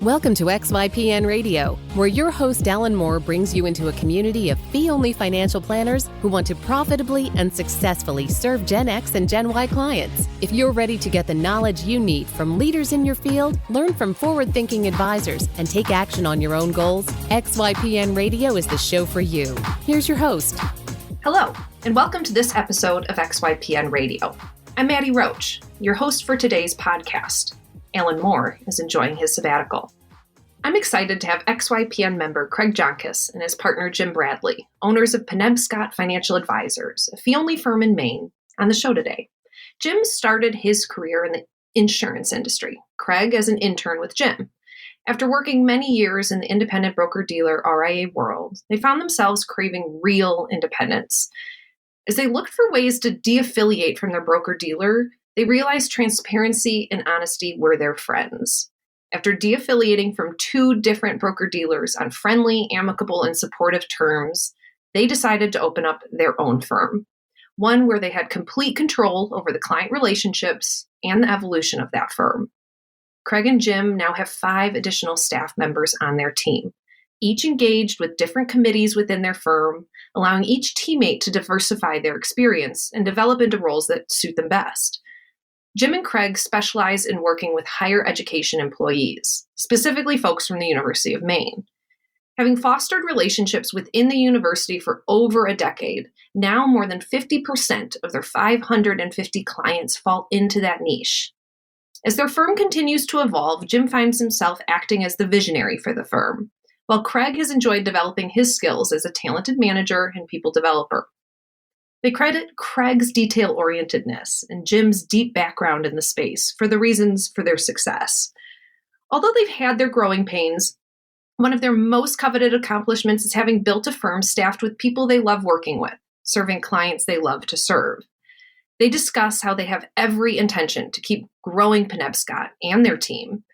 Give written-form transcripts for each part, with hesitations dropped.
Welcome to XYPN Radio, where your host Alan Moore brings you into a community of fee-only financial planners who want to profitably and successfully serve Gen X and Gen Y clients. If you're ready to get the knowledge you need from leaders in your field, learn from forward-thinking advisors, and take action on your own goals, XYPN Radio is the show for you. Here's your host. Hello, and welcome to this episode of XYPN Radio. I'm Maddie Roach, your host for today's podcast. Alan Moore is enjoying his sabbatical. I'm excited to have XYPN member Craig Joncas and his partner Jim Bradley, owners of Penobscot Financial Advisors, a fee-only firm in Maine, on the show today. Jim started his career in the insurance industry, Craig as an intern with Jim. After working many years in the independent broker-dealer RIA world, they found themselves craving real independence. As they looked for ways to de-affiliate from their broker-dealer, they realized transparency and honesty were their friends. After de-affiliating from two different broker-dealers on friendly, amicable, and supportive terms, they decided to open up their own firm, one where they had complete control over the client relationships and the evolution of that firm. Craig and Jim now have 5 additional staff members on their team, each engaged with different committees within their firm, allowing each teammate to diversify their experience and develop into roles that suit them best. Jim and Craig specialize in working with higher education employees, specifically folks from the University of Maine. Having fostered relationships within the university for over a decade, now more than 50% of their 550 clients fall into that niche. As their firm continues to evolve, Jim finds himself acting as the visionary for the firm, while Craig has enjoyed developing his skills as a talented manager and people developer. They credit Craig's detail-orientedness and Jim's deep background in the space for the reasons for their success. Although they've had their growing pains, one of their most coveted accomplishments is having built a firm staffed with people they love working with, serving clients they love to serve. They discuss how they have every intention to keep growing Penobscot and their team,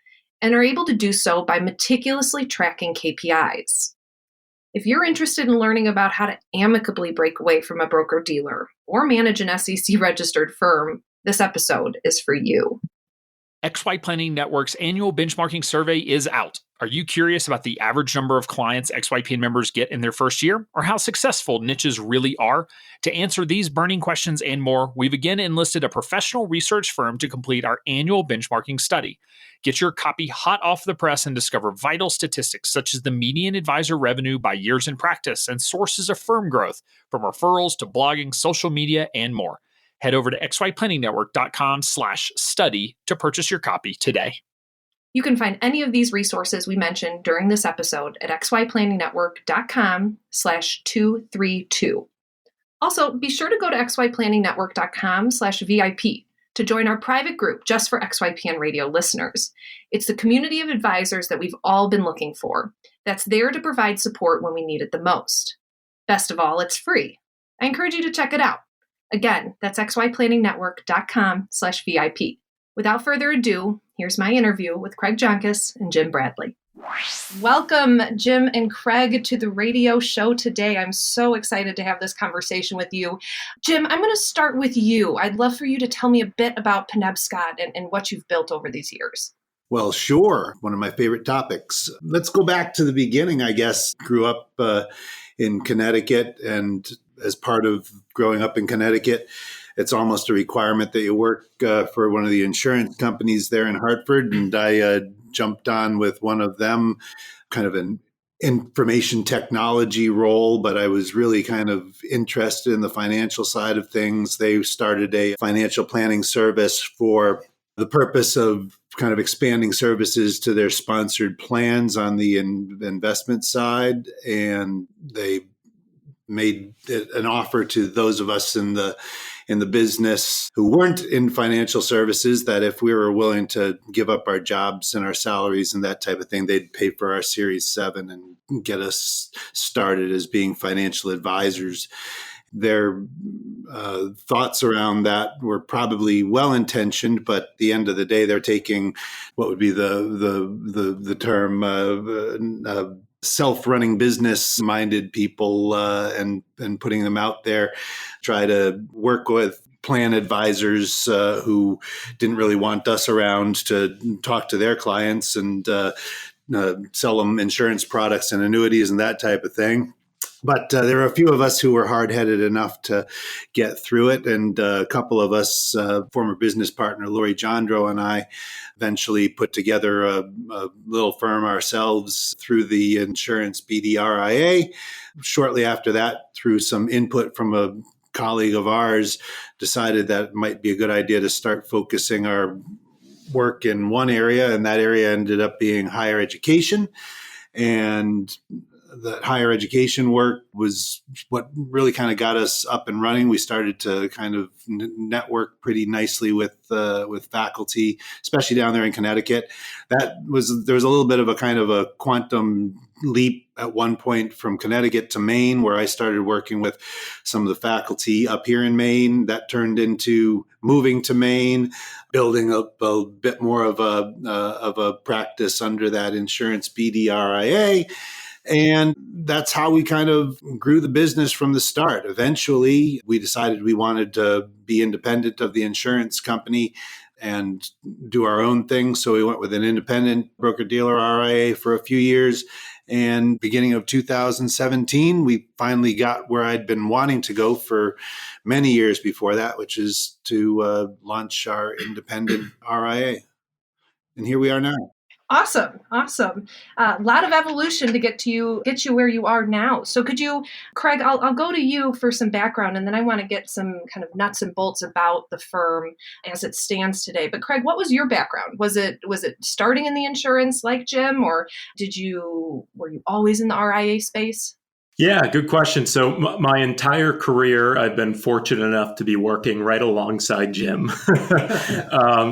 and are able to do so by meticulously tracking KPIs. If you're interested in learning about how to amicably break away from a broker-dealer or manage an SEC-registered firm, this episode is for you. XYPN Network's annual benchmarking survey is out. Are you curious about the average number of clients XYPN members get in their first year, or how successful niches really are? To answer these burning questions and more, we've again enlisted a professional research firm to complete our annual benchmarking study. Get your copy hot off the press and discover vital statistics such as the median advisor revenue by years in practice and sources of firm growth, from referrals to blogging, social media, and more. Head over to xyplanningnetwork.com/study to purchase your copy today. You can find any of these resources we mentioned during this episode at xyplanningnetwork.com/232. Also, be sure to go to xyplanningnetwork.com/VIP to join our private group just for XYPN Radio listeners. It's the community of advisors that we've all been looking for, that's there to provide support when we need it the most. Best of all, it's free. I encourage you to check it out. Again, that's xyplanningnetwork.com/VIP. Without further ado, here's my interview with Craig Joncas and Jim Bradley. Welcome, Jim and Craig, to the radio show today. I'm so excited to have this conversation with you. Jim, I'm going to start with you. I'd love for you to tell me a bit about Penobscot and what you've built over these years. Well, sure. One of my favorite topics. Let's go back to the beginning, I guess. Grew up in Connecticut, and as part of growing up in Connecticut, it's almost a requirement that you work for one of the insurance companies there in Hartford. And I jumped on with one of them, kind of an information technology role, but I was really kind of interested in the financial side of things. They started a financial planning service for the purpose of kind of expanding services to their sponsored plans on the investment side. And they made an offer to those of us in the business who weren't in financial services that if we were willing to give up our jobs and our salaries and that type of thing, they'd pay for our Series 7 and get us started as being financial advisors. Their thoughts around that were probably well-intentioned, but at the end of the day, they're taking what would be the term self-running business-minded people and putting them out there, try to work with plan advisors who didn't really want us around to talk to their clients and sell them insurance products and annuities and that type of thing. But there were a few of us who were hard-headed enough to get through it. And a couple of us, former business partner Lori Jandro and I, eventually put together a little firm ourselves through the insurance BDRIA. Shortly after that, through some input from a colleague of ours, decided that it might be a good idea to start focusing our work in one area. And that area ended up being higher education. And the higher education work was what really kind of got us up and running. We started to kind of network pretty nicely with faculty, especially down there in Connecticut. There was a little bit of a kind of a quantum leap at one point from Connecticut to Maine, where I started working with some of the faculty up here in Maine. That turned into moving to Maine, building up a bit more of a practice under that insurance BDRIA. And that's how we kind of grew the business from the start. Eventually, we decided we wanted to be independent of the insurance company and do our own thing. So we went with an independent broker-dealer RIA for a few years. And beginning of 2017, we finally got where I'd been wanting to go for many years before that, which is to launch our independent RIA. And here we are now. Awesome. A lot of evolution to get you where you are now. So could you, Craig, I'll go to you for some background, and then I want to get some kind of nuts and bolts about the firm as it stands today. But Craig, what was your background? Was it starting in the insurance like Jim, or were you always in the RIA space? Yeah, good question. So my entire career, I've been fortunate enough to be working right alongside Jim.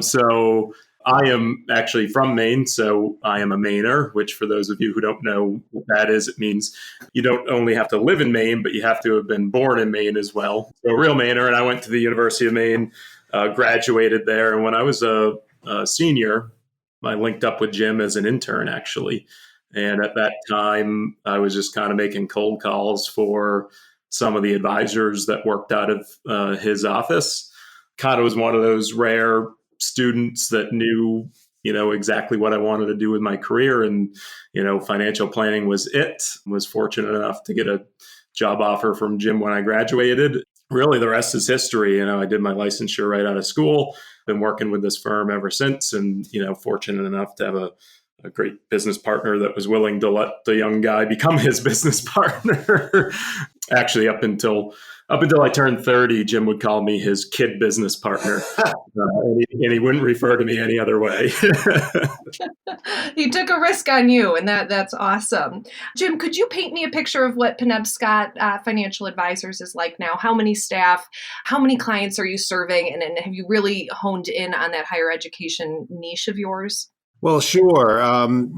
So I am actually from Maine, so I am a Mainer, which for those of you who don't know what that is, it means you don't only have to live in Maine, but you have to have been born in Maine as well. So a real Mainer, and I went to the University of Maine, graduated there. And when I was a senior, I linked up with Jim as an intern, actually. And at that time, I was just kind of making cold calls for some of the advisors that worked out of his office. Kind of was one of those rare students that knew, exactly what I wanted to do with my career. And, financial planning was it. Was fortunate enough to get a job offer from Jim when I graduated. Really, the rest is history. I did my licensure right out of school, been working with this firm ever since, and, fortunate enough to have a great business partner that was willing to let the young guy become his business partner. Actually, up until I turned 30, Jim would call me his kid business partner, and he wouldn't refer to me any other way. He took a risk on you, and that's awesome. Jim, could you paint me a picture of what Penobscot Financial Advisors is like now? How many staff, how many clients are you serving, and have you really honed in on that higher education niche of yours? Well, sure. And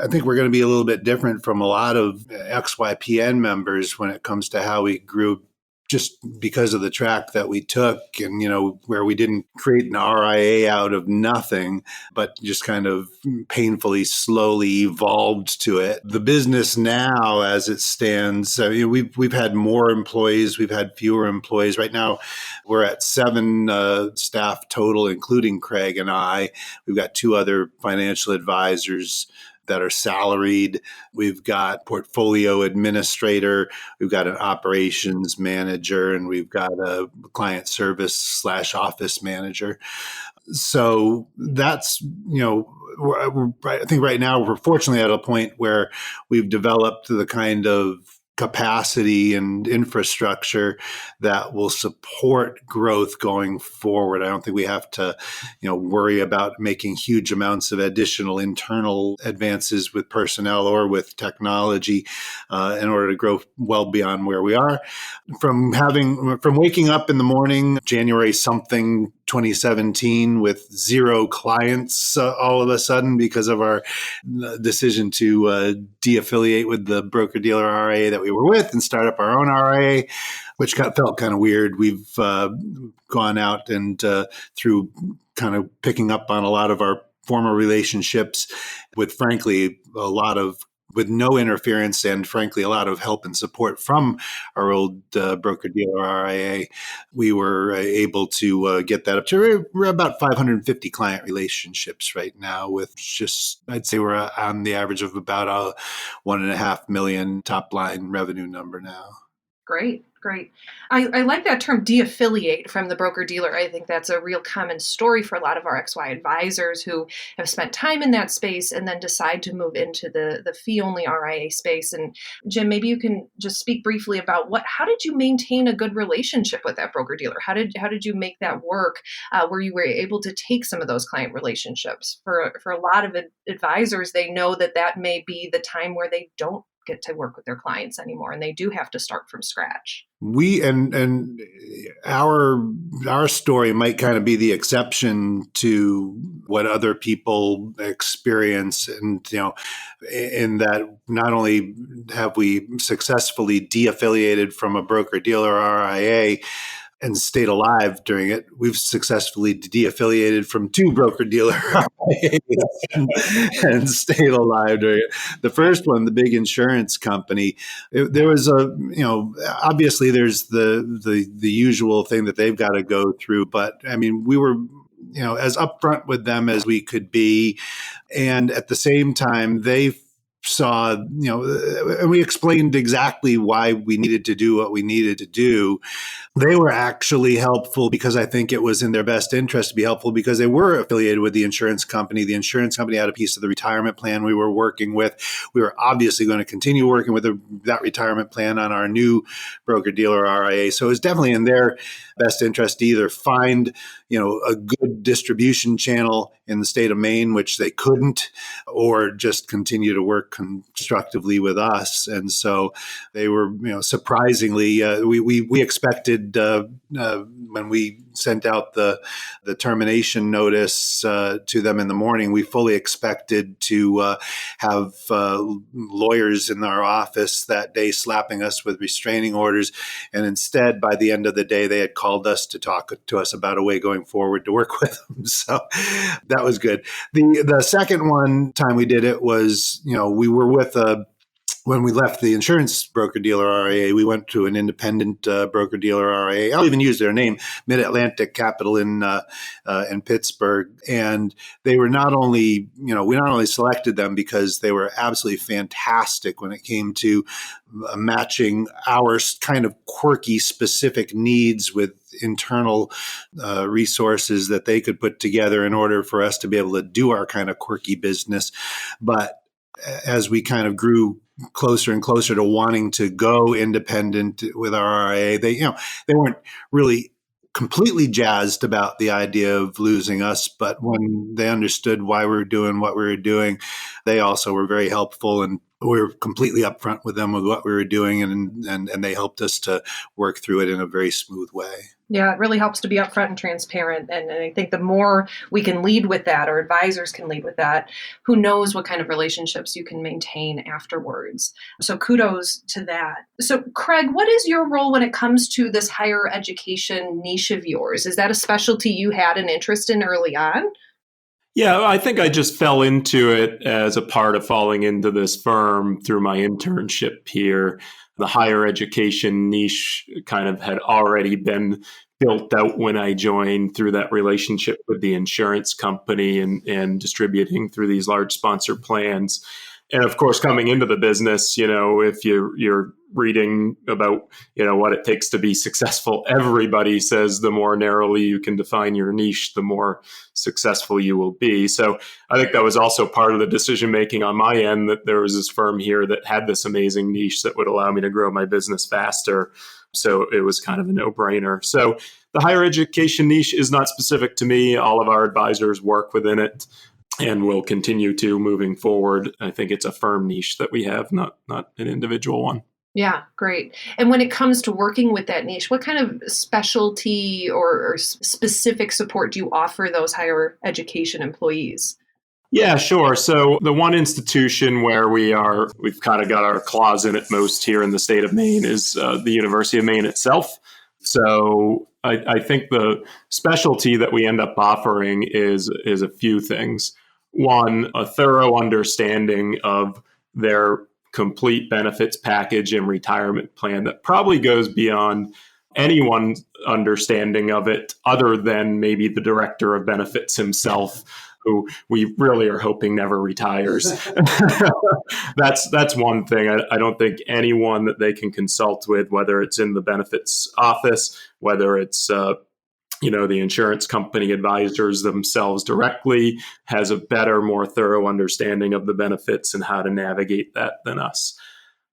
I think we're going to be a little bit different from a lot of XYPN members when it comes to how we grew, just because of the track that we took, and, where we didn't create an RIA out of nothing, but just kind of painfully, slowly evolved to it. The business now, as it stands, we've had more employees, we've had fewer employees. Right now, we're at 7 staff total, including Craig and I. We've got 2 other financial advisors that are salaried. We've got portfolio administrator, we've got an operations manager, and we've got a client service / office manager. So that's, I think right now we're fortunately at a point where we've developed the kind of capacity and infrastructure that will support growth going forward. I don't think we have to, worry about making huge amounts of additional internal advances with personnel or with technology in order to grow well beyond where we are. From waking up in the morning, January 2017, with 0 clients all of a sudden because of our decision to de-affiliate with the broker-dealer RIA that we were with and start up our own RIA, which felt kind of weird. We've gone out and through kind of picking up on a lot of our former relationships with, frankly, a lot of with no interference and frankly, a lot of help and support from our old broker-dealer RIA, we were able to get that up to we're about 550 client relationships right now with just, I'd say we're on the average of about a 1.5 million top line revenue number now. Great. I like that term de-affiliate from the broker-dealer. I think that's a real common story for a lot of our XY advisors who have spent time in that space and then decide to move into the fee-only RIA space. And Jim, maybe you can just speak briefly about how did you maintain a good relationship with that broker-dealer? How did you make that work where you were able to take some of those client relationships? For a lot of advisors, they know that may be the time where they don't get to work with their clients anymore, and they do have to start from scratch. We and our story might kind of be the exception to what other people experience, and in that not only have we successfully de-affiliated from a broker-dealer RIA and stayed alive during it, we've successfully de-affiliated from 2 broker-dealer and stayed alive during it. The first one, the big insurance company, there was obviously there's the usual thing that they've got to go through, but I mean, we were as upfront with them as we could be, and at the same time, they saw, and we explained exactly why we needed to do what we needed to do. They were actually helpful because I think it was in their best interest to be helpful because they were affiliated with the insurance company. The insurance company had a piece of the retirement plan we were working with. We were obviously going to continue working with that retirement plan on our new broker-dealer RIA. So it was definitely in their best interest to either find, a good distribution channel in the state of Maine, which they couldn't, or just continue to work constructively with us. And so they were, surprisingly, we expected when we sent out the termination notice to them in the morning, we fully expected to have lawyers in our office that day slapping us with restraining orders. And instead, by the end of the day, they had called us to talk to us about a way going forward to work with them. So that was good. The second time we did it was, we were with when we left the insurance broker-dealer RIA, we went to an independent broker-dealer RIA. I'll even use their name, Mid-Atlantic Capital in Pittsburgh. And they were not only, we not only selected them because they were absolutely fantastic when it came to matching our kind of quirky, specific needs with internal resources that they could put together in order for us to be able to do our kind of quirky business. But as we kind of grew closer and closer to wanting to go independent with our RIA, they weren't really completely jazzed about the idea of losing us. But when they understood why we were doing what we were doing, they also were very helpful, and we were completely upfront with them with what we were doing, and they helped us to work through it in a very smooth way. Yeah, it really helps to be upfront and transparent. And I think the more we can lead with that, or advisors can lead with that, who knows what kind of relationships you can maintain afterwards. So kudos to that. So Craig, what is your role when it comes to this higher education niche of yours? Is that a specialty you had an interest in early on? Yeah, I think I just fell into it as a part of falling into this firm through my internship here. The higher education niche kind of had already been built out when I joined through that relationship with the insurance company and distributing through these large sponsor plans. And of course, coming into the business, if you're reading about, what it takes to be successful, everybody says the more narrowly you can define your niche, the more successful you will be. So I think that was also part of the decision making on my end, that there was this firm here that had this amazing niche that would allow me to grow my business faster. So it was kind of a no-brainer. So the higher education niche is not specific to me. All of our advisors work within it, and will continue to moving forward. I think it's a firm niche that we have, not an individual one. Yeah, great. And when it comes to working with that niche, what kind of specialty or specific support do you offer those higher education employees? Yeah, sure. So the one institution where we've kind of got our claws in it most here in the state of Maine is the University of Maine itself. So I think the specialty that we end up offering is a few things. One, a thorough understanding of their complete benefits package and retirement plan that probably goes beyond anyone's understanding of it, other than maybe the director of benefits himself, who we really are hoping never retires. That's one thing. I don't think anyone that they can consult with, whether it's in the benefits office, whether it's the insurance company advisors themselves directly, has a better, more thorough understanding of the benefits and how to navigate that than us.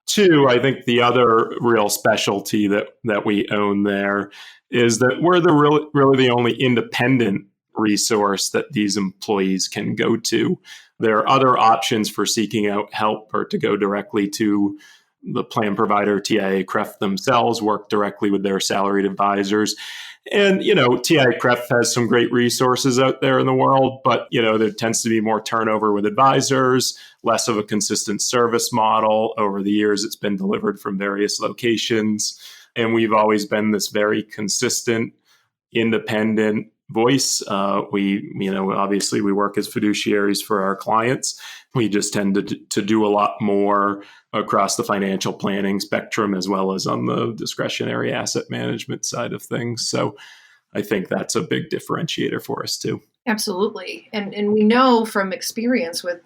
Two, I think the other real specialty that we own there is that we're really the only independent resource that these employees can go to. There are other options for seeking out help, or to go directly to the plan provider, TIA-CREF themselves, work directly with their salaried advisors. And, TIA-CREF has some great resources out there in the world, but, there tends to be more turnover with advisors, less of a consistent service model. Over the years, it's been delivered from various locations. And we've always been this very consistent, independent voice. Obviously we work as fiduciaries for our clients. We just tend to do a lot more across the financial planning spectrum, as well as on the discretionary asset management side of things. So I think that's a big differentiator for us too. Absolutely. And we know from experience with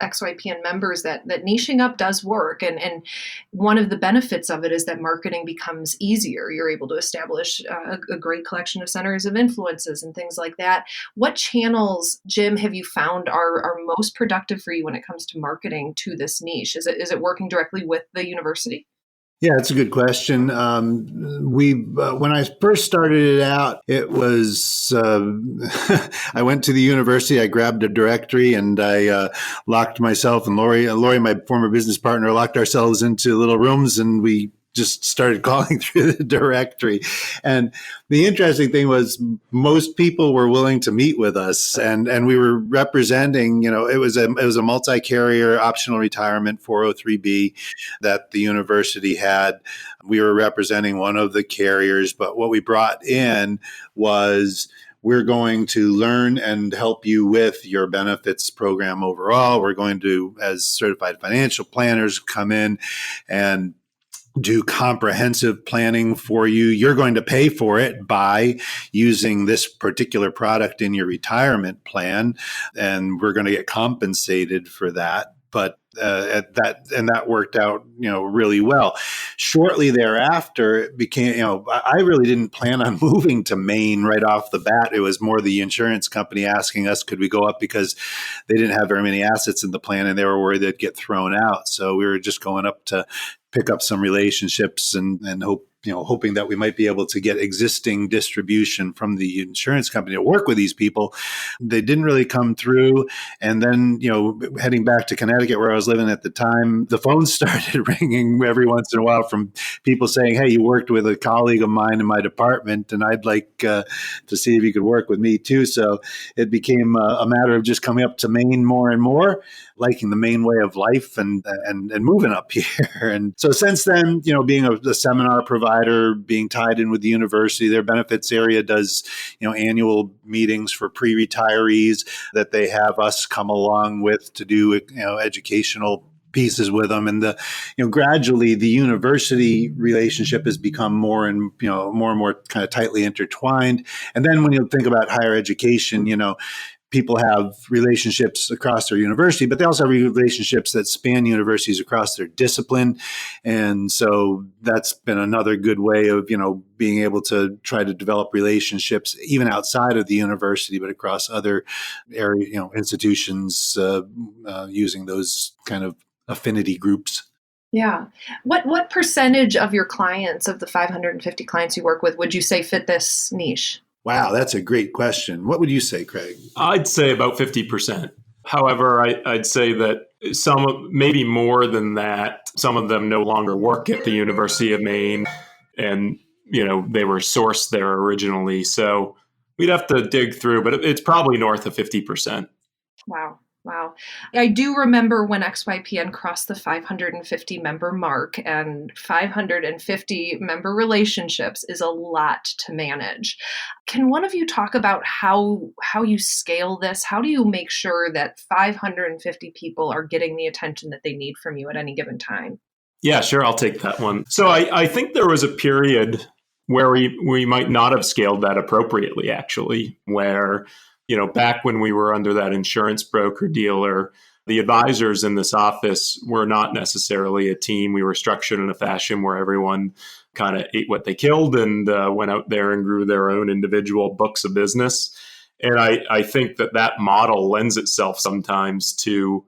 XYPN members that niching up does work. And one of the benefits of it is that marketing becomes easier. You're able to establish a great collection of centers of influences and things like that. What channels, Jim, have you found are most productive for you when it comes to marketing to this niche? Is it working directly with the university? Yeah, that's a good question. When I first started it out, it was I went to the university, I grabbed a directory, and I locked myself and Lori, my former business partner, locked ourselves into little rooms, and we just started calling through the directory. And the interesting thing was most people were willing to meet with us, and we were representing, it was a multi-carrier optional retirement 403B that the university had. We were representing one of the carriers, but what we brought in was, we're going to learn and help you with your benefits program overall. We're going to, as certified financial planners, come in and do comprehensive planning for you. You're going to pay for it by using this particular product in your retirement plan, and we're going to get compensated for that. But that worked out, really well. Shortly thereafter, it became, I really didn't plan on moving to Maine right off the bat. It was more the insurance company asking us, could we go up, because they didn't have very many assets in the plan and they were worried they'd get thrown out. So we were just going up to pick up some relationships and hoping that we might be able to get existing distribution from the insurance company to work with these people. They didn't really come through. And then, heading back to Connecticut, where I was living at the time, the phone started ringing every once in a while from people saying, hey, you worked with a colleague of mine in my department, and I'd like to see if you could work with me too. So it became a matter of just coming up to Maine more and more, liking the Maine way of life, and moving up here. And so since then, being a seminar provider, being tied in with the university, their benefits area does, annual meetings for pre-retirees that they have us come along with to do, educational pieces with them. And gradually the university relationship has become more and more kind of tightly intertwined. And then when you think about higher education, people have relationships across their university, but they also have relationships that span universities across their discipline. And so that's been another good way of, being able to try to develop relationships even outside of the university, but across other area, institutions, using those kind of affinity groups. Yeah. What percentage of your clients, of the 550 clients you work with, would you say fit this niche? Wow, that's a great question. What would you say, Craig? I'd say about 50%. However, I'd say that some, maybe more than that, some of them no longer work at the University of Maine, and they were sourced there originally. So we'd have to dig through, but it's probably north of 50%. Wow. Wow. I do remember when XYPN crossed the 550 member mark, and 550 member relationships is a lot to manage. Can one of you talk about how you scale this? How do you make sure that 550 people are getting the attention that they need from you at any given time? Yeah, sure. I'll take that one. So I think there was a period where we might not have scaled that appropriately, actually, where, back when we were under that insurance broker dealer, the advisors in this office were not necessarily a team. We were structured in a fashion where everyone kind of ate what they killed and went out there and grew their own individual books of business. And I think that model lends itself sometimes to,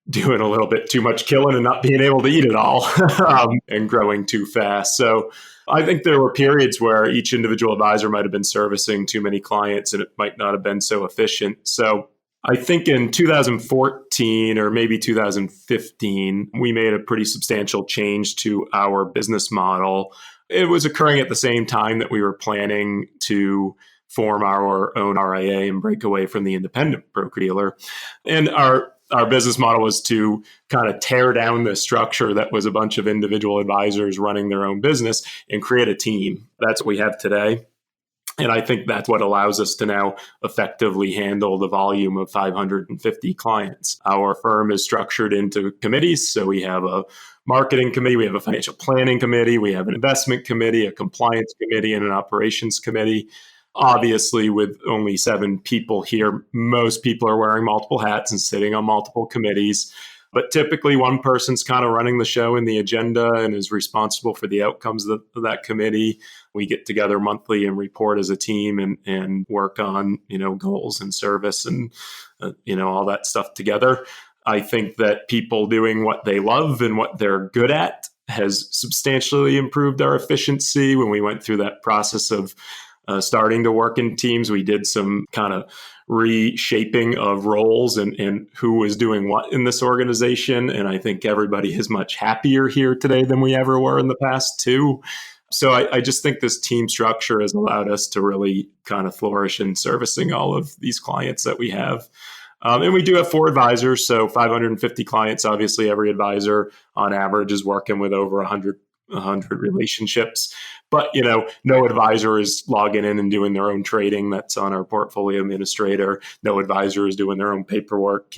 doing a little bit too much killing and not being able to eat it all and growing too fast. So I think there were periods where each individual advisor might have been servicing too many clients and it might not have been so efficient. So I think in 2014 or maybe 2015, we made a pretty substantial change to our business model. It was occurring at the same time that we were planning to form our own RIA and break away from the independent broker-dealer. And our business model was to kind of tear down the structure that was a bunch of individual advisors running their own business and create a team. That's what we have today. And I think that's what allows us to now effectively handle the volume of 550 clients. Our firm is structured into committees. So we have a marketing committee, we have a financial planning committee, we have an investment committee, a compliance committee, and an operations committee. Obviously, with only 7 people here, most people are wearing multiple hats and sitting on multiple committees. But typically, one person's kind of running the show and the agenda and is responsible for the outcomes of that committee. We get together monthly and report as a team and work on, goals and service and, all that stuff together. I think that people doing what they love and what they're good at has substantially improved our efficiency. When we went through that process of starting to work in teams, we did some kind of reshaping of roles and who was doing what in this organization. And I think everybody is much happier here today than we ever were in the past too. So I just think this team structure has allowed us to really kind of flourish in servicing all of these clients that we have. And we do have 4 advisors, so 550 clients. Obviously, every advisor on average is working with over 100 relationships. But, no advisor is logging in and doing their own trading. That's on our portfolio administrator. No advisor is doing their own paperwork.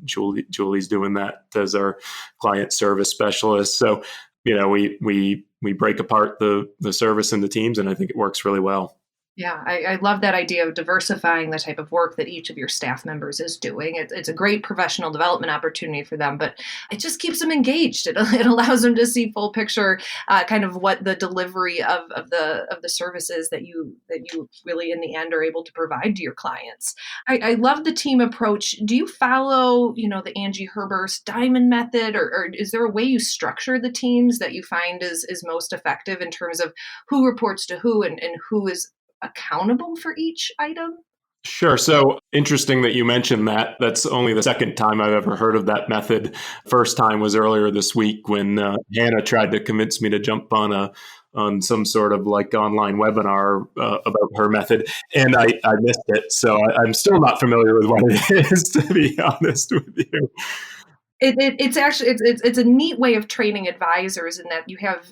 Julie's doing that as our client service specialist. So, we break apart the service into teams, and I think it works really well. Yeah, I love that idea of diversifying the type of work that each of your staff members is doing. It's a great professional development opportunity for them, but it just keeps them engaged. It allows them to see full picture, kind of what the delivery of the services that you really in the end are able to provide to your clients. I love the team approach. Do you follow, the Angie Herberst diamond method, or is there a way you structure the teams that you find is most effective in terms of who reports to who and who is accountable for each item? Sure. So interesting that you mentioned that. That's only the second time I've ever heard of that method. First time was earlier this week when Hannah tried to convince me to jump on some sort of like online webinar about her method, and I missed it. So I'm still not familiar with what it is, to be honest with you. It's actually it's a neat way of training advisors in that you have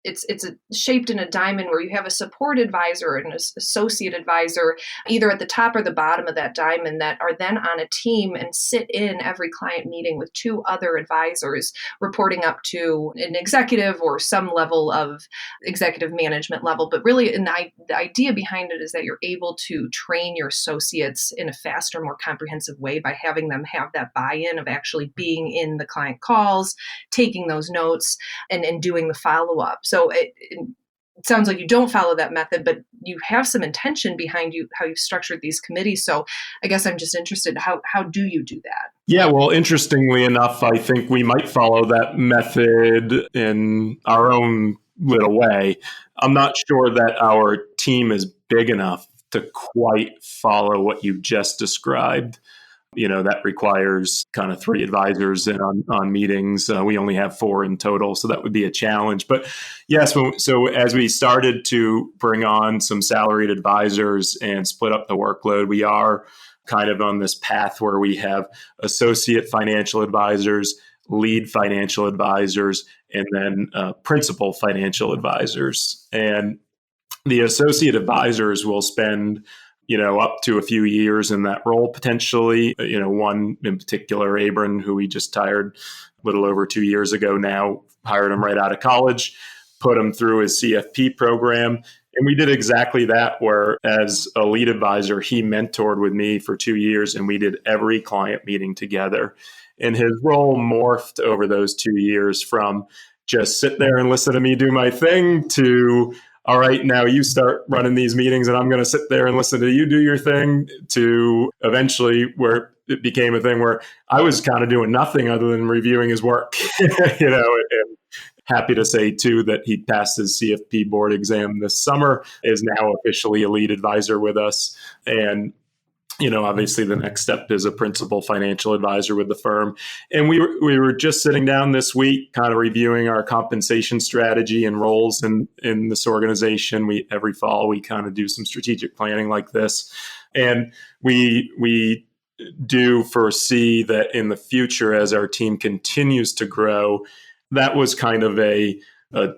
it's shaped in a diamond where you have a support advisor and an associate advisor either at the top or the bottom of that diamond that are then on a team and sit in every client meeting with 2 other advisors reporting up to an executive or some level of executive management level. But really, the idea behind it is that you're able to train your associates in a faster, more comprehensive way by having them have that buy-in of actually being in the client calls, taking those notes, and doing the follow-up. So it sounds like you don't follow that method, but you have some intention behind how you've structured these committees. So I guess I'm just interested, how do you do that? Yeah, well, interestingly enough, I think we might follow that method in our own little way. I'm not sure that our team is big enough to quite follow what you just described. That requires kind of 3 advisors in on meetings. We only have 4 in total, so that would be a challenge. But yes, so as we started to bring on some salaried advisors and split up the workload, we are kind of on this path where we have associate financial advisors, lead financial advisors, and then principal financial advisors. And the associate advisors will spend up to a few years in that role potentially. One in particular, Abram, who we just hired a little over 2 years ago now, hired him right out of college, put him through his CFP program. And we did exactly that, where as a lead advisor, he mentored with me for 2 years and we did every client meeting together. And his role morphed over those 2 years from just sit there and listen to me do my thing to, all right, now you start running these meetings and I'm going to sit there and listen to you do your thing, to eventually where it became a thing where I was kind of doing nothing other than reviewing his work, and happy to say too that he passed his CFP board exam this summer, is now officially a lead advisor with us. And obviously the next step is a principal financial advisor with the firm. And we were just sitting down this week, kind of reviewing our compensation strategy and roles in this organization. Every fall, we kind of do some strategic planning like this. And we do foresee that in the future, as our team continues to grow, that was kind of a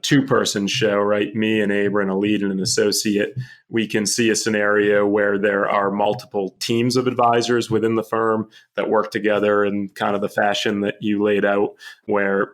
two-person show, right? Me and Abram, a lead and an associate. We can see a scenario where there are multiple teams of advisors within the firm that work together in kind of the fashion that you laid out, where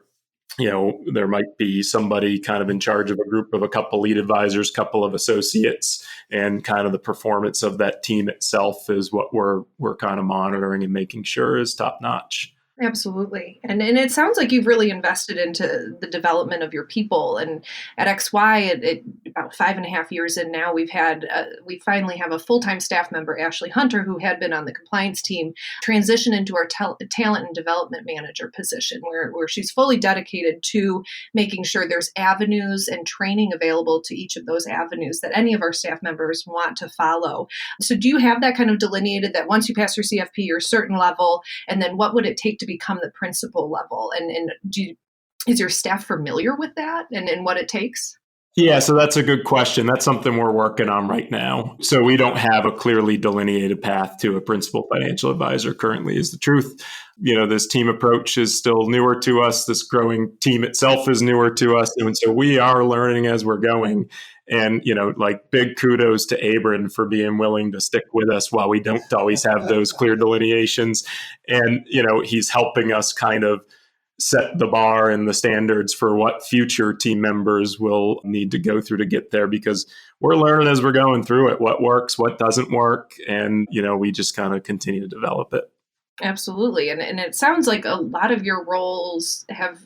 there might be somebody kind of in charge of a group of a couple lead advisors, couple of associates, and kind of the performance of that team itself is what we're kind of monitoring and making sure is top notch. Absolutely. And it sounds like you've really invested into the development of your people. And at XY, about 5.5 years in now, we finally have a full-time staff member, Ashley Hunter, who had been on the compliance team, transition into our talent and development manager position, where she's fully dedicated to making sure there's avenues and training available to each of those avenues that any of our staff members want to follow. So do you have that kind of delineated, that once you pass your CFP, you're a certain level, and then what would it take to become the principal level? And is your staff familiar with that and what it takes? Yeah, so that's a good question. That's something we're working on right now. So we don't have a clearly delineated path to a principal financial advisor currently, is the truth. This team approach is still newer to us. This growing team itself is newer to us. And so we are learning as we're going. And, big kudos to Abram for being willing to stick with us while we don't always have those clear delineations. And, he's helping us kind of set the bar and the standards for what future team members will need to go through to get there, because we're learning as we're going through it, what works, what doesn't work. And, we just kind of continue to develop it. Absolutely. And it sounds like a lot of your roles have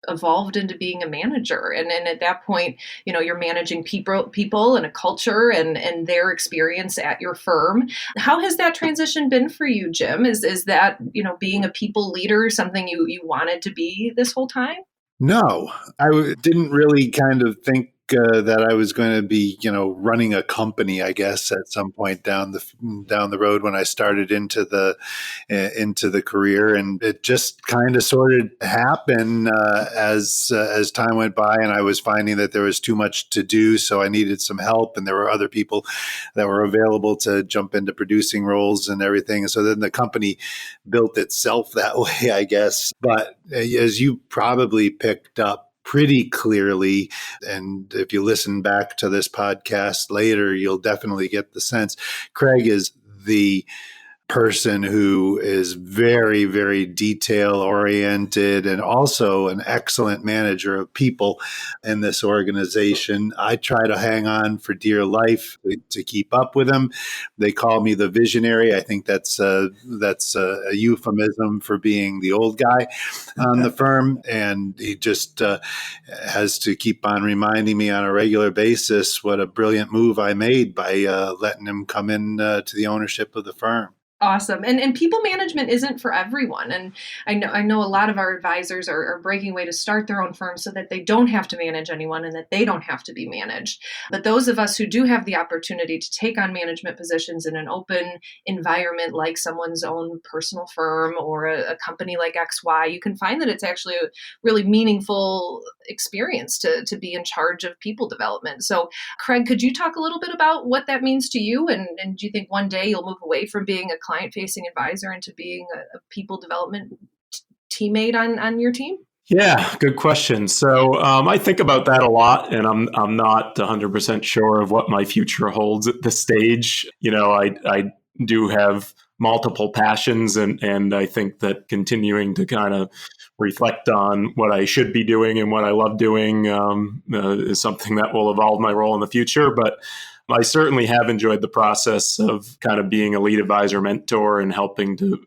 evolved into being a manager. And at that point, you're managing people and a culture and their experience at your firm. How has that transition been for you, Jim? Is that, being a people leader something you wanted to be this whole time? No, I didn't really kind of think that I was going to be, running a company, I guess, at some point down the road when I started into the career, and it just kind of sort of happened as time went by, and I was finding that there was too much to do, so I needed some help, and there were other people that were available to jump into producing roles and everything. And so then the company built itself that way, I guess. But as you probably picked up pretty clearly, and if you listen back to this podcast later, you'll definitely get the sense, Craig is the person who is very, very detail oriented and also an excellent manager of people in this organization. I try to hang on for dear life to keep up with him. They call me the visionary. I think that's a euphemism for being the old guy on the firm. And he just has to keep on reminding me on a regular basis what a brilliant move I made by letting him come in to the ownership of the firm. Awesome. And people management isn't for everyone. And I know a lot of our advisors are breaking away to start their own firms so that they don't have to manage anyone and that they don't have to be managed. But those of us who do have the opportunity to take on management positions in an open environment like someone's own personal firm or a company like XY, you can find that it's actually a really meaningful experience to be in charge of people development. So, Craig, could you talk a little bit about what that means to you? And do you think one day you'll move away from being a client-facing advisor into being a people development teammate on your team? Yeah, good question. So I think about that a lot, and I'm not 100% sure of what my future holds at this stage. I do have multiple passions, and I think that continuing to kind of reflect on what I should be doing and what I love doing is something that will evolve my role in the future. But I certainly have enjoyed the process of kind of being a lead advisor mentor and helping to,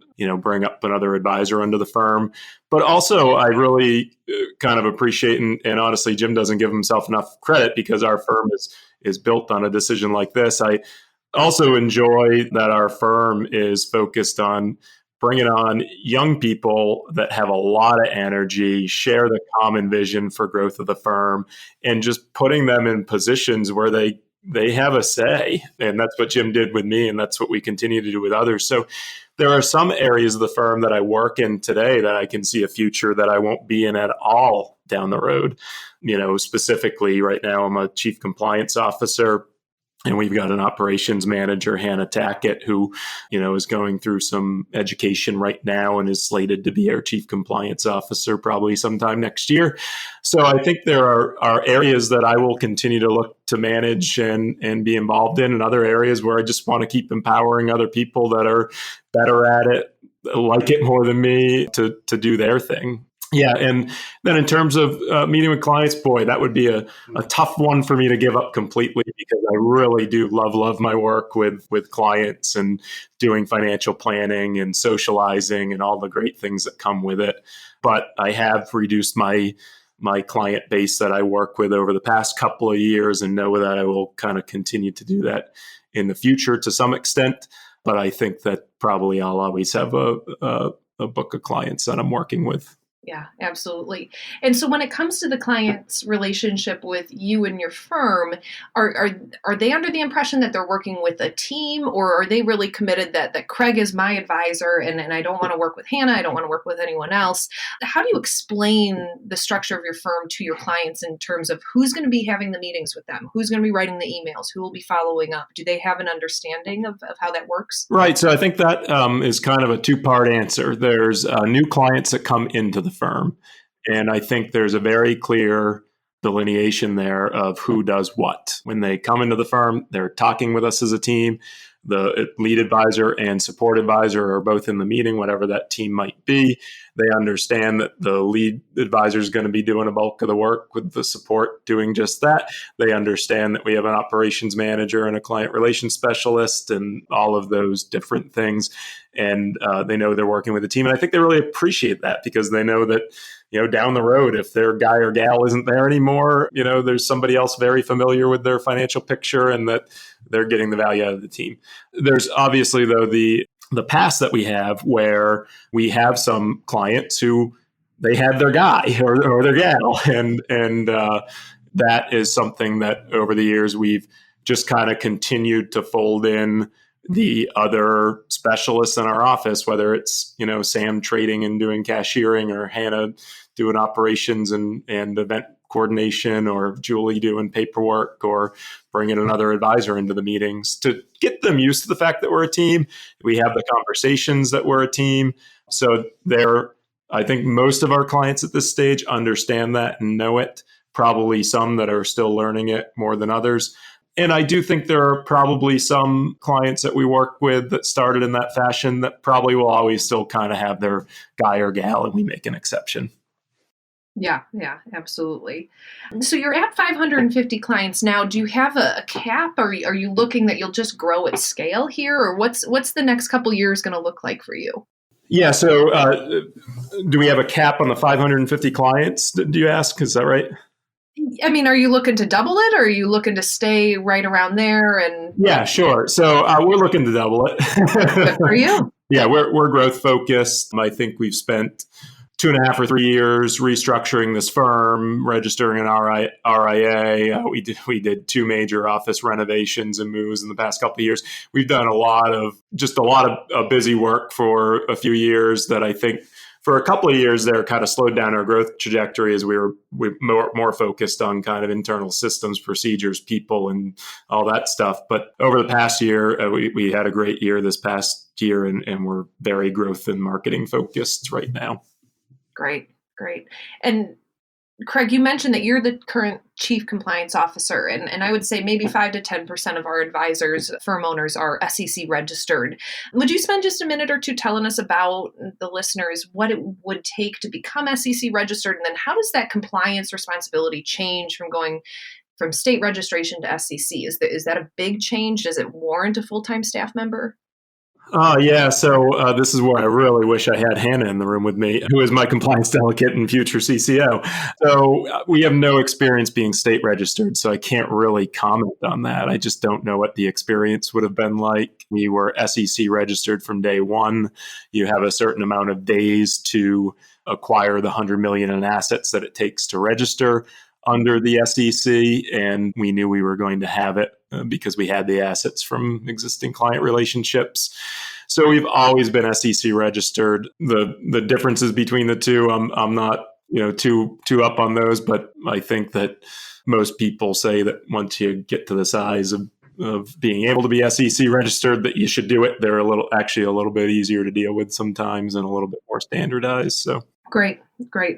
bring up another advisor under the firm. But also, I really kind of appreciate, and honestly, Jim doesn't give himself enough credit because our firm is built on a decision like this. I also enjoy that our firm is focused on bringing on young people that have a lot of energy, share the common vision for growth of the firm, and just putting them in positions where they have a say. And that's what Jim did with me, and that's what we continue to do with others. So there are some areas of the firm that I work in today that I can see a future that I won't be in at all down the road. Specifically right now, I'm a chief compliance officer. And we've got an operations manager, Hannah Tackett, who, is going through some education right now and is slated to be our chief compliance officer probably sometime next year. So I think there are areas that I will continue to look to manage and be involved in, and other areas where I just want to keep empowering other people that are better at it, like it more than me, to do their thing. Yeah. And then in terms of meeting with clients, boy, that would be a tough one for me to give up completely, because I really do love my work with clients and doing financial planning and socializing and all the great things that come with it. But I have reduced my client base that I work with over the past couple of years, and know that I will kind of continue to do that in the future to some extent. But I think that probably I'll always have a book of clients that I'm working with. Yeah, absolutely. And so when it comes to the client's relationship with you and your firm, are they under the impression that they're working with a team, or are they really committed that Craig is my advisor and I don't want to work with Hannah, I don't want to work with anyone else? How do you explain the structure of your firm to your clients in terms of who's going to be having the meetings with them, who's going to be writing the emails, who will be following up? Do they have an understanding of how that works? Right. So I think that is kind of a two-part answer. There's new clients that come into the firm. And I think there's a very clear delineation there of who does what. When they come into the firm, they're talking with us as a team. The lead advisor and support advisor are both in the meeting, whatever that team might be. They understand that the lead advisor is going to be doing a bulk of the work, with the support doing just that. They understand that we have an operations manager and a client relations specialist and all of those different things. And they know they're working with a team. And I think they really appreciate that, because they know that, down the road, if their guy or gal isn't there anymore, there's somebody else very familiar with their financial picture, and that they're getting the value out of the team. There's obviously, though, the past that we have, where we have some clients who they had their guy or their gal. And that is something that over the years we've just kind of continued to fold in the other specialists in our office, whether it's, Sam trading and doing cashiering, or Hannah doing operations and event coordination, or Julie doing paperwork, or bringing another advisor into the meetings, to get them used to the fact that we're a team. We have the conversations that we're a team. So I think most of our clients at this stage understand that and know it, probably some that are still learning it more than others. And I do think there are probably some clients that we work with that started in that fashion that probably will always still kind of have their guy or gal, and we make an exception. Yeah, absolutely. So you're at 550 clients now. Do you have a cap? Are you looking that you'll just grow at scale here, or what's the next couple years going to look like for you? Yeah. So do we have a cap on the 550 clients? Do you ask? Is that right? I mean, are you looking to double it, or are you looking to stay right around there? And yeah, sure. So we're looking to double it. Good for you. Yeah, we're growth focused. I think we've spent 2.5 or 3 years restructuring this firm, registering an RIA. We did 2 major office renovations and moves in the past couple of years. We've done a lot of busy work for a few years that I think for a couple of years there kind of slowed down our growth trajectory, as we're more focused on kind of internal systems, procedures, people, and all that stuff. But over the past year, we had a great year this past year, and we're very growth and marketing focused right now. Great. And Craig, you mentioned that you're the current chief compliance officer, and I would say maybe 5 to 10% of our advisors, firm owners, are SEC registered. Would you spend just a minute or two telling us about the listeners what it would take to become SEC registered, and then how does that compliance responsibility change from going from state registration to SEC? Is that a big change? Does it warrant a full-time staff member? Oh, yeah. So this is where I really wish I had Hannah in the room with me, who is my compliance delegate and future CCO. So we have no experience being state registered, so I can't really comment on that. I just don't know what the experience would have been like. We were SEC registered from day one. You have a certain amount of days to acquire the $100 million in assets that it takes to register under the SEC, and we knew we were going to have it because we had the assets from existing client relationships. So we've always been SEC registered. The differences between the two, I'm not too up on those, but I think that most people say that once you get to the size of being able to be SEC registered, that you should do it. They're actually a little bit easier to deal with sometimes and a little bit more standardized. So. Great.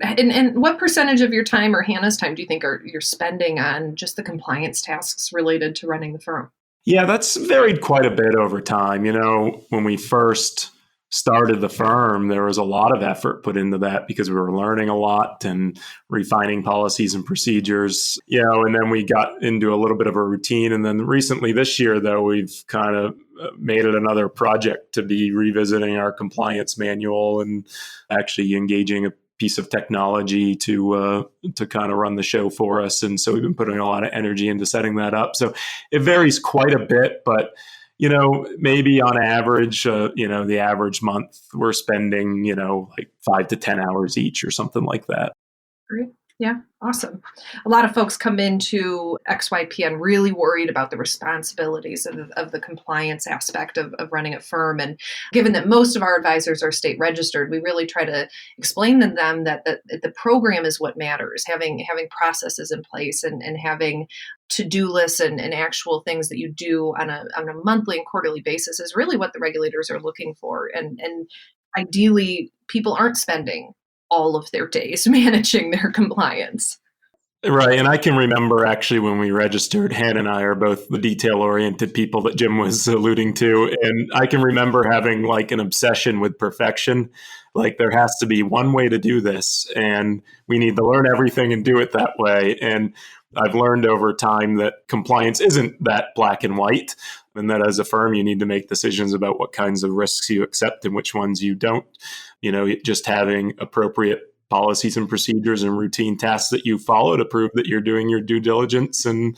And what percentage of your time or Hannah's time do you think you're spending on just the compliance tasks related to running the firm? Yeah, that's varied quite a bit over time. When we first started the firm, there was a lot of effort put into that because we were learning a lot and refining policies and procedures, and then we got into a little bit of a routine. And then recently this year, though, we've kind of made it another project to be revisiting our compliance manual and actually engaging a piece of technology to kind of run the show for us. And so we've been putting a lot of energy into setting that up. So it varies quite a bit, but maybe on average, the average month we're spending, like 5 to 10 hours each or something like that. Great. Yeah. Awesome. A lot of folks come into XYPN really worried about the responsibilities of the compliance aspect of running a firm. And given that most of our advisors are state registered, we really try to explain to them that the program is what matters, having processes in place and having to-do lists and actual things that you do on a monthly and quarterly basis is really what the regulators are looking for. And ideally, people aren't spending all of their days managing their compliance. Right. And I can remember actually when we registered, Hannah and I are both the detail-oriented people that Jim was alluding to. And I can remember having like an obsession with perfection. Like there has to be one way to do this, and we need to learn everything and do it that way. And I've learned over time that compliance isn't that black and white, and that as a firm, you need to make decisions about what kinds of risks you accept and which ones you don't. Just having appropriate policies and procedures and routine tasks that you follow to prove that you're doing your due diligence and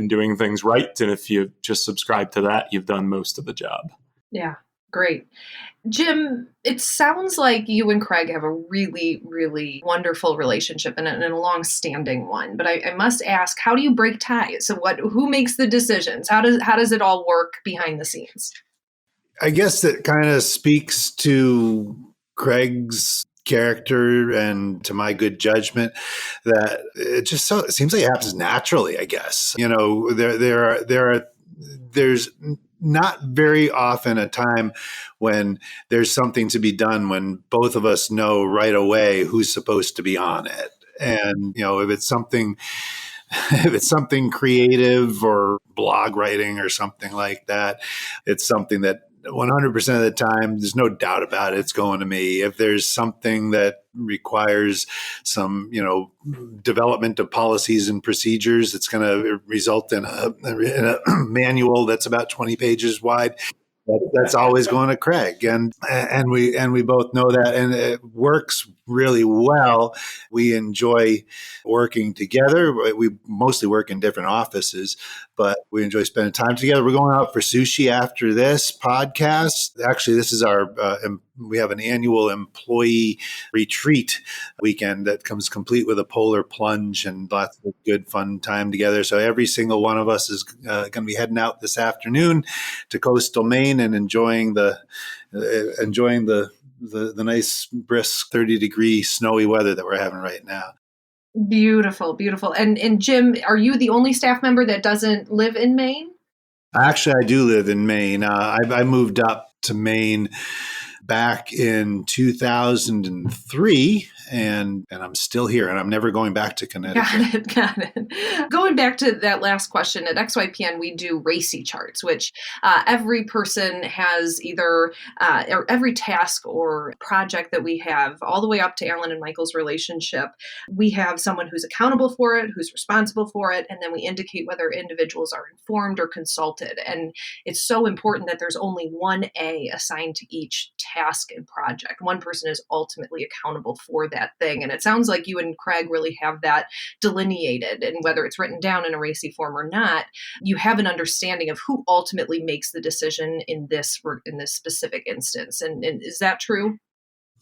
doing things right. And if you just subscribe to that, you've done most of the job. Yeah, great. Jim, it sounds like you and Craig have a really, really wonderful relationship and a long-standing one. But I must ask, how do you break ties? So who makes the decisions? How does it all work behind the scenes? I guess that kind of speaks to Craig's character and to my good judgment that it seems like it happens naturally, I guess. There's not very often a time when there's something to be done when both of us know right away who's supposed to be on it. And, if it's something creative or blog writing or something like that, it's something that 100% of the time, there's no doubt about it, it's going to me. If there's something that requires some, development of policies and procedures, it's going to result in a manual that's about 20 pages wide. That's always going to Craig, and we both know that, and it works really well. We enjoy working together. We mostly work in different offices, but we enjoy spending time together. We're going out for sushi after this podcast. Actually, this is we have an annual employee retreat weekend that comes complete with a polar plunge and lots of good fun time together. So every single one of us is going to be heading out this afternoon to coastal Maine and enjoying the nice brisk 30-degree snowy weather that we're having right now. Beautiful, beautiful. And Jim, are you the only staff member that doesn't live in Maine? Actually, I do live in Maine. I moved up to Maine back in 2003, and I'm still here, and I'm never going back to Connecticut. Got it. Going back to that last question, at XYPN, we do RACI charts, which every person has either, or every task or project that we have, all the way up to Alan and Michael's relationship. We have someone who's accountable for it, who's responsible for it, and then we indicate whether individuals are informed or consulted. And it's so important that there's only one A assigned to each task and project. One person is ultimately accountable for that thing. And it sounds like you and Craig really have that delineated. And whether it's written down in a RACI form or not, you have an understanding of who ultimately makes the decision in this specific instance. And is that true?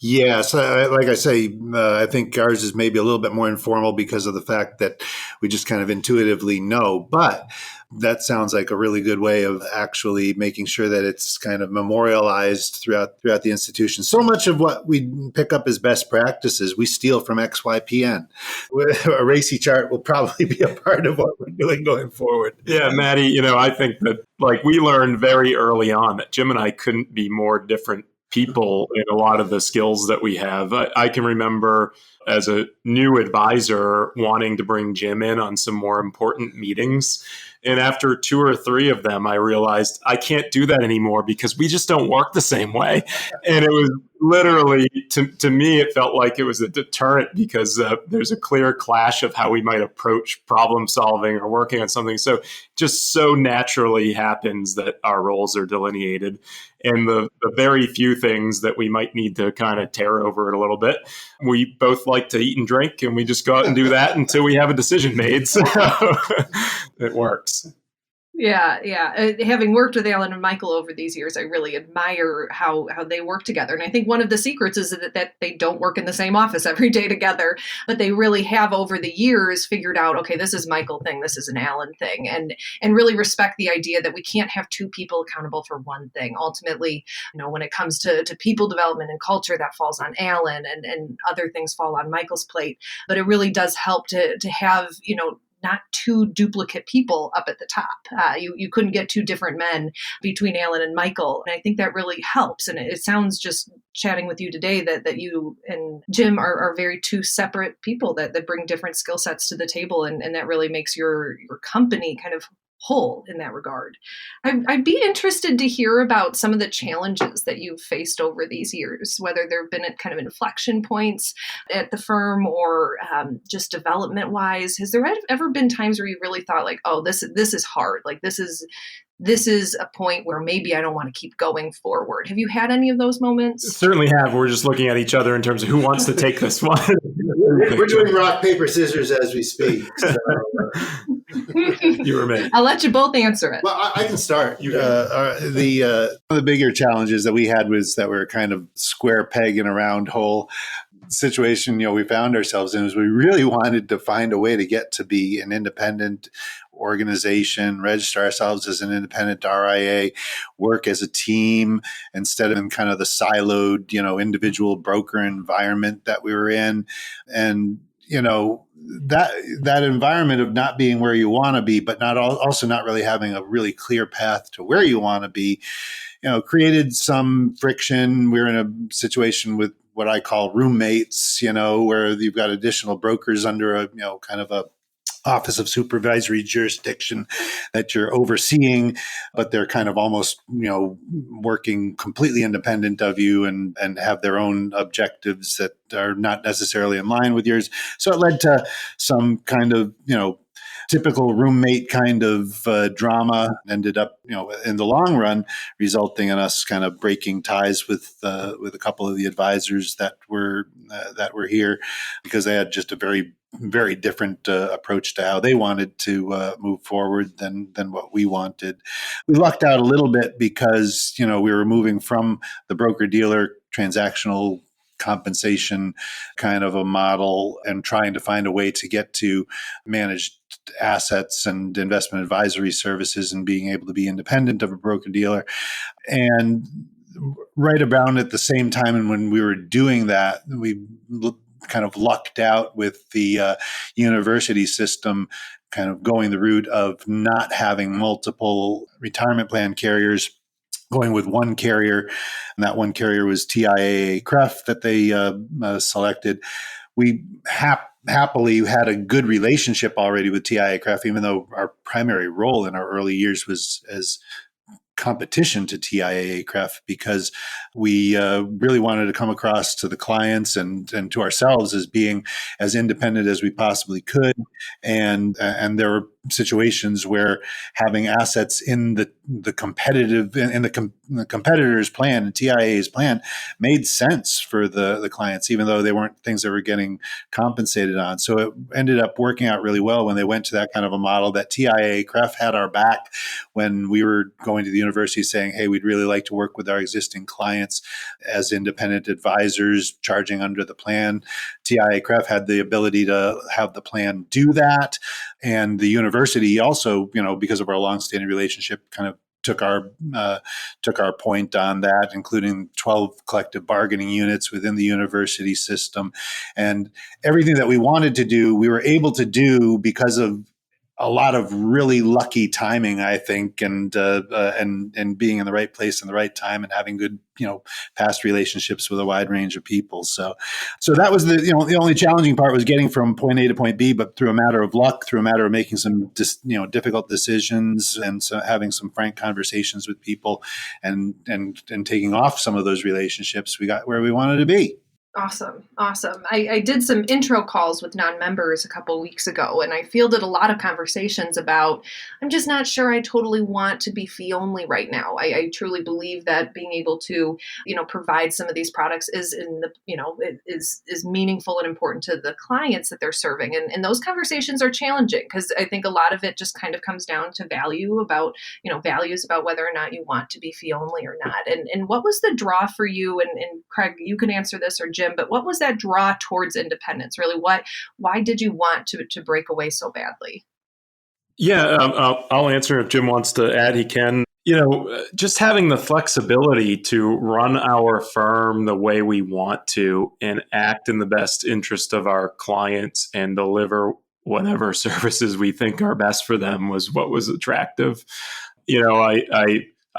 Yes, like I say, I think ours is maybe a little bit more informal because of the fact that we just kind of intuitively know. But that sounds like a really good way of actually making sure that it's kind of memorialized throughout the institution. So much of what we pick up as best practices, we steal from XYPN. A RACI chart will probably be a part of what we're doing going forward. Yeah, Maddie, I think that we learned very early on that Jim and I couldn't be more different people in a lot of the skills that we have. I can remember as a new advisor wanting to bring Jim in on some more important meetings. And after 2 or 3 of them, I realized I can't do that anymore because we just don't work the same way. And it was literally, to me, it felt like it was a deterrent because there's a clear clash of how we might approach problem solving or working on something. So just so naturally happens that our roles are delineated. And the very few things that we might need to kind of tear over it a little bit, we both like to eat and drink, and we just go out and do that until we have a decision made. So it works. Yeah. Having worked with Alan and Michael over these years, I really admire how they work together. And I think one of the secrets is that they don't work in the same office every day together, but they really have over the years figured out, okay, this is Michael thing, this is an Alan thing, and really respect the idea that we can't have 2 people accountable for one thing. Ultimately, when it comes to people development and culture, that falls on Alan, and other things fall on Michael's plate. But it really does help to have, not 2 duplicate people up at the top. You couldn't get 2 different men between Alan and Michael. And I think that really helps. And it sounds, just chatting with you today, that you and Jim are very 2 separate people that bring different skill sets to the table. And that really makes your company kind of whole in that regard. I'd be interested to hear about some of the challenges that you've faced over these years, whether there have been kind of inflection points at the firm or just development wise. Has there ever been times where you really thought oh, this is hard, this is a point where maybe I don't want to keep going forward? Have you had any of those moments? Certainly have. We're just looking at each other in terms of who wants to take this one. We're doing rock, paper, scissors as we speak. So, you or me? I'll let you both answer it. Well, I can start. One of the bigger challenges that we had was that we were kind of square peg in a round hole situation. We found ourselves in, was we really wanted to find a way to get to be an independent organization, register ourselves as an independent RIA, work as a team instead of in kind of the siloed, individual broker environment that we were in. And that environment of not being where you want to be, but also not really having a really clear path to where you want to be, created some friction. We're in a situation with what I call roommates, where you've got additional brokers under a, kind of a office of supervisory jurisdiction that you're overseeing, but they're kind of almost, working completely independent of you and have their own objectives that are not necessarily in line with yours. So it led to some kind of, typical roommate kind of drama. Ended up, in the long run, resulting in us kind of breaking ties with a couple of the advisors that were here, because they had just a very, very different approach to how they wanted to move forward than what we wanted. We lucked out a little bit because we were moving from the broker dealer transactional compensation kind of a model and trying to find a way to get to managed assets and investment advisory services and being able to be independent of a broker dealer. And right around at the same time, and when we were doing that, we kind of lucked out with the university system kind of going the route of not having multiple retirement plan carriers going with one carrier, and that one carrier was TIAA CREF that they selected. We happily had a good relationship already with TIAA CREF, even though our primary role in our early years was as competition to TIAA CREF, because we really wanted to come across to the clients and to ourselves as being as independent as we possibly could. And there were situations where having assets in the competitive in the competitor's plan and TIAA's plan made sense for the clients, even though they weren't things that were getting compensated on. So it ended up working out really well when they went to that kind of a model, that TIAA CREF had our back when we were going to the university saying, hey, we'd really like to work with our existing clients as independent advisors charging under the plan. TIAA CREF had the ability to have the plan do that. And the university also, because of our longstanding relationship, kind of took our point on that, including 12 collective bargaining units within the university system. And everything that we wanted to do, we were able to do because of a lot of really lucky timing, I think, and being in the right place in the right time and having good, past relationships with a wide range of people. So that was the only challenging part was getting from point A to point B, but through a matter of luck, through a matter of making some difficult decisions and so having some frank conversations with people and taking off some of those relationships, we got where we wanted to be. Awesome. I did some intro calls with non-members a couple of weeks ago, and I fielded a lot of conversations about, I'm just not sure I totally want to be fee only right now. I truly believe that being able to, provide some of these products is is meaningful and important to the clients that they're serving. And those conversations are challenging because I think a lot of it just kind of comes down to values about whether or not you want to be fee only or not. And what was the draw for you? And Craig, you can answer this, or Jim, but what was that draw towards independence? Really, why did you want to break away so badly? Yeah, I'll answer. If Jim wants to add, he can. Just having the flexibility to run our firm the way we want to and act in the best interest of our clients and deliver whatever services we think are best for them was what was attractive.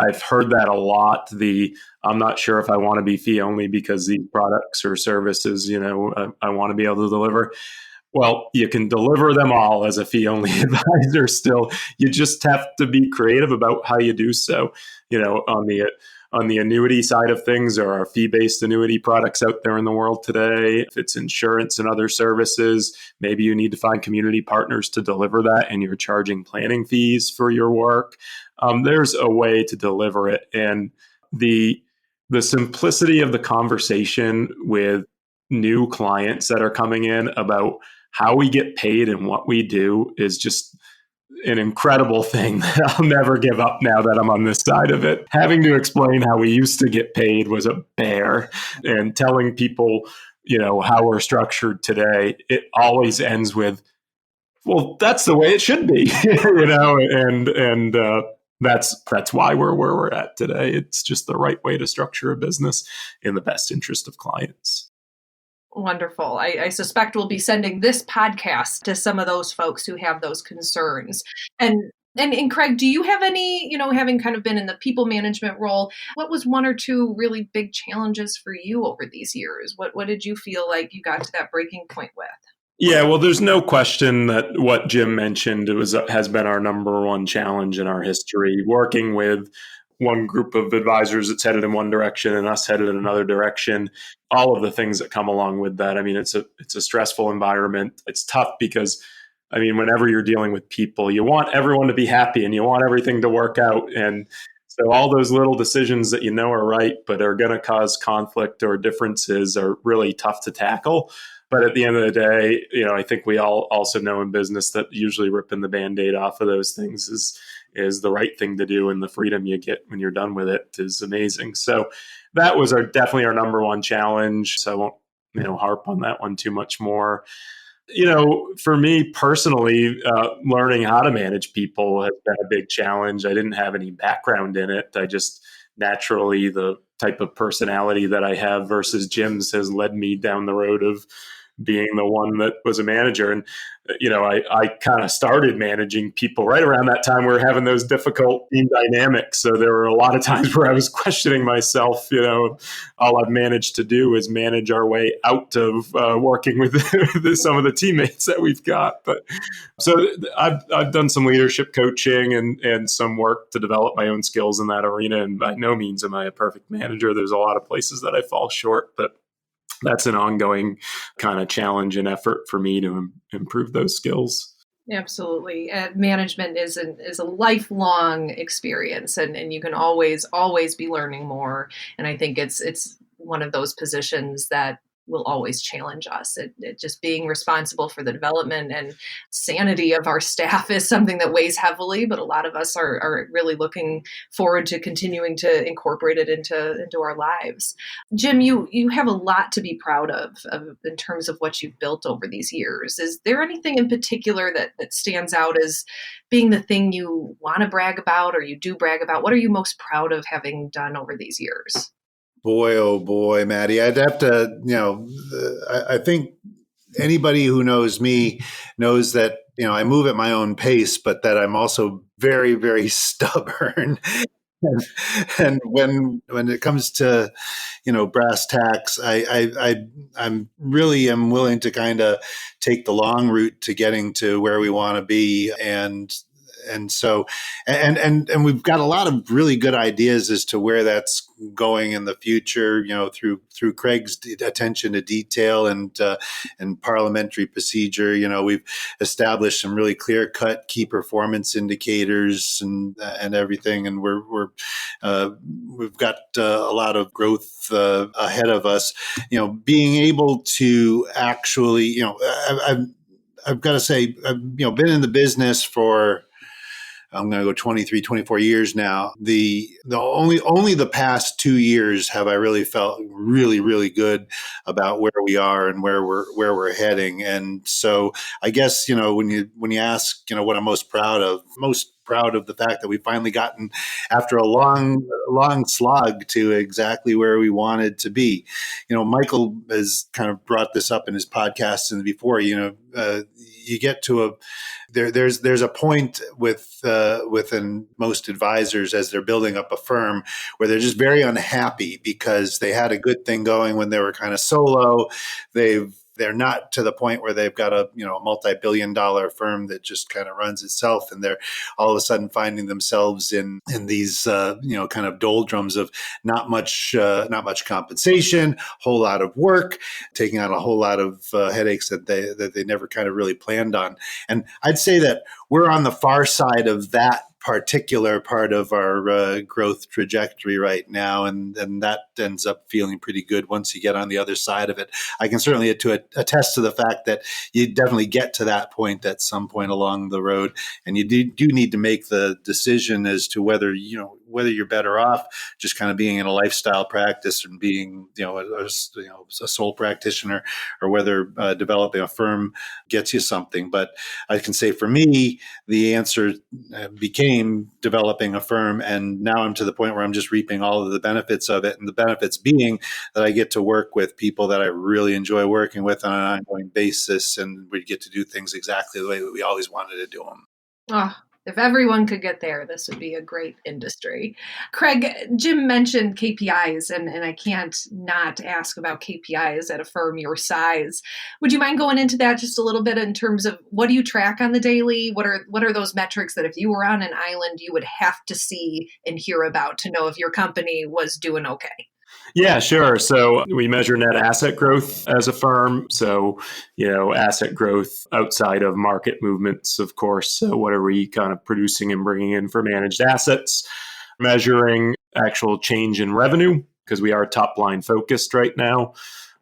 I've heard that a lot. I'm not sure if I want to be fee only because these products or services, I want to be able to deliver. Well, you can deliver them all as a fee only advisor still. You just have to be creative about how you do so. On the annuity side of things, there are fee-based annuity products out there in the world today. If it's insurance and other services, maybe you need to find community partners to deliver that and you're charging planning fees for your work. There's a way to deliver it. And the simplicity of the conversation with new clients that are coming in about how we get paid and what we do is just an incredible thing that I'll never give up now that I'm on this side of it. Having to explain how we used to get paid was a bear, and telling people, how we're structured today, it always ends with, well, that's the way it should be, and that's why we're where we're at today. It's just the right way to structure a business in the best interest of clients. Wonderful. I suspect we'll be sending this podcast to some of those folks who have those concerns. And Craig, do you have any, having kind of been in the people management role, what was one or two really big challenges for you over these years? What did you feel like you got to that breaking point with? Yeah, well, there's no question that what Jim mentioned has been our number one challenge in our history, working with one group of advisors that's headed in one direction and us headed in another direction. All of the things that come along with that. I mean, it's a stressful environment. It's tough because, whenever you're dealing with people, you want everyone to be happy and you want everything to work out. And so all those little decisions that are right, but are going to cause conflict or differences are really tough to tackle. But at the end of the day, I think we all also know in business that usually ripping the Band-Aid off of those things is the right thing to do, and the freedom you get when you're done with it is amazing. So that was definitely our number one challenge. So I won't harp on that one too much more. For me personally, learning how to manage people has been a big challenge. I didn't have any background in it. I just naturally, the type of personality that I have versus Jim's has led me down the road of being the one that was a manager. And, I kind of started managing people right around that time we were having those difficult team dynamics. So there were a lot of times where I was questioning myself, all I've managed to do is manage our way out of working with some of the teammates that we've got. But so I've done some leadership coaching and some work to develop my own skills in that arena. And by no means am I a perfect manager. There's a lot of places that I fall short, but that's an ongoing kind of challenge and effort for me to improve those skills. Absolutely. Management is a lifelong experience, and you can always be learning more. And I think it's one of those positions that will always challenge us. It just being responsible for the development and sanity of our staff is something that weighs heavily, but a lot of us are really looking forward to continuing to incorporate it into our lives. Jim, you have a lot to be proud of in terms of what you've built over these years. Is there anything in particular that stands out as being the thing you want to brag about or you do brag about? What are you most proud of having done over these years? Boy, oh boy, Maddie, I'd have to, I think anybody who knows me knows that, I move at my own pace, but that I'm also very, very stubborn. And when it comes to, brass tacks, I'm really am willing to kind of take the long route to getting to where we want to be. And so, and we've got a lot of really good ideas as to where that's going in the future, through Craig's attention to detail and parliamentary procedure. We've established some really clear-cut key performance indicators and everything, and we've got a lot of growth ahead of us. Being able to actually, I've got to say, I've been in the business for, I'm going to go 23, 24 years now. The only the past 2 years have I really felt really, really good about where we are and where we're heading. And so I guess, when you ask, what I'm most proud of the fact that we've finally gotten, after a long slog, to exactly where we wanted to be. Michael has kind of brought this up in his podcast and before, you get to there's a point within most advisors as they're building up a firm where they're just very unhappy because they had a good thing going when they were kind of solo. They're not to the point where they've got a multi-billion-dollar firm that just kind of runs itself, and they're all of a sudden finding themselves in these kind of doldrums of not much compensation, whole lot of work, taking on a whole lot of headaches that they never kind of really planned on. And I'd say that we're on the far side of that particular part of our growth trajectory right now, and that ends up feeling pretty good once you get on the other side of it. I can certainly attest to the fact that you definitely get to that point at some point along the road, and you do need to make the decision as to whether you're better off just kind of being in a lifestyle practice and being a sole practitioner, or whether developing a firm gets you something. But I can say for me, the answer became developing a firm, and now I'm to the point where I'm just reaping all of the benefits of it, and the benefits being that I get to work with people that I really enjoy working with on an ongoing basis, and we get to do things exactly the way that we always wanted to do them. Oh, if everyone could get there, this would be a great industry. Craig, Jim mentioned KPIs, and I can't not ask about KPIs at a firm your size. Would you mind going into that just a little bit in terms of what do you track on the daily? What are those metrics that if you were on an island, you would have to see and hear about to know if your company was doing okay? Yeah, sure. So we measure net asset growth as a firm. So, asset growth outside of market movements, of course. So what are we kind of producing and bringing in for managed assets? Measuring actual change in revenue, because we are top line focused right now.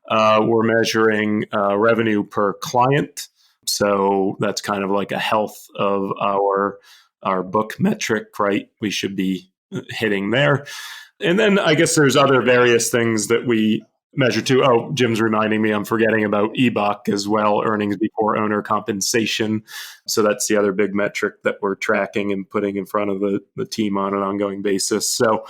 We're measuring revenue per client. So that's kind of like a health of our book metric, right? We should be hitting there. And then I guess there's other various things that we measure too. Oh, Jim's reminding me I'm forgetting about EBOC as well, earnings before owner compensation. So that's the other big metric that we're tracking and putting in front of the team on an ongoing basis. So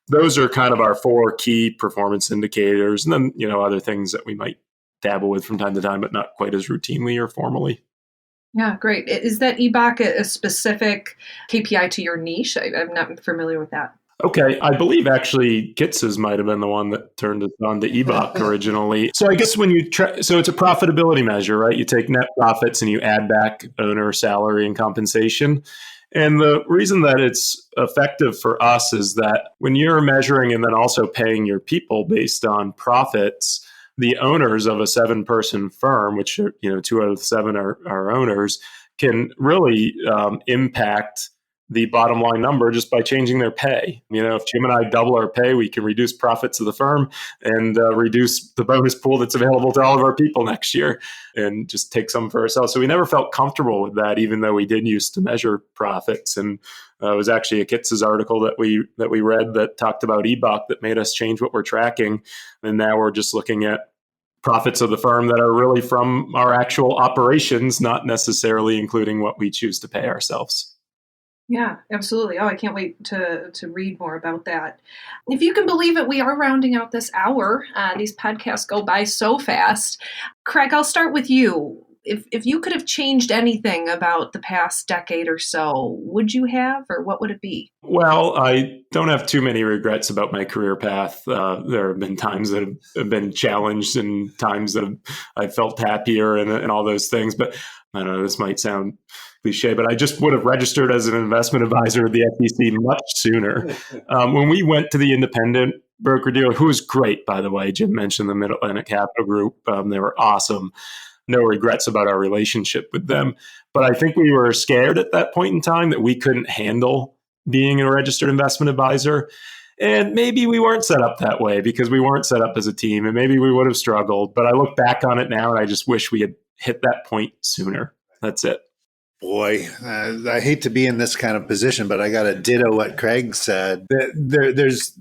those are kind of our 4 key performance indicators. And then, other things that we might dabble with from time to time, but not quite as routinely or formally. Yeah, great. Is that EBOC a specific KPI to your niche? I'm not familiar with that. Okay, I believe actually Kitz's might have been the one that turned us on to EBOC originally. So I guess when you so it's a profitability measure, right? You take net profits and you add back owner salary and compensation. And the reason that it's effective for us is that when you're measuring and then also paying your people based on profits, the owners of a 7-person firm, which are, 2 out of 7 are owners, can really impact the bottom line number just by changing their pay. If Jim and I double our pay, we can reduce profits of the firm and reduce the bonus pool that's available to all of our people next year and just take some for ourselves. So we never felt comfortable with that, even though we did used to measure profits. And it was actually a Kitz's article that we read that talked about EBOC that made us change what we're tracking. And now we're just looking at profits of the firm that are really from our actual operations, not necessarily including what we choose to pay ourselves. Yeah, absolutely. Oh, I can't wait to read more about that. If you can believe it, we are rounding out this hour. These podcasts go by so fast. Craig, I'll start with you. If you could have changed anything about the past decade or so, would you have, or what would it be? Well, I don't have too many regrets about my career path. There have been times that have been challenged and times that I felt happier and all those things. But I don't know, this might sound cliche, but I just would have registered as an investment advisor with the SEC much sooner. When we went to the independent broker-dealer, who was great, by the way, Jim mentioned the Mid-Atlantic Capital Group. They were awesome. No regrets about our relationship with them. But I think we were scared at that point in time that we couldn't handle being a registered investment advisor. And maybe we weren't set up that way because we weren't set up as a team, and maybe we would have struggled. But I look back on it now and I just wish we had hit that point sooner. That's it. Boy, I hate to be in this kind of position, but I got to ditto what Craig said. There's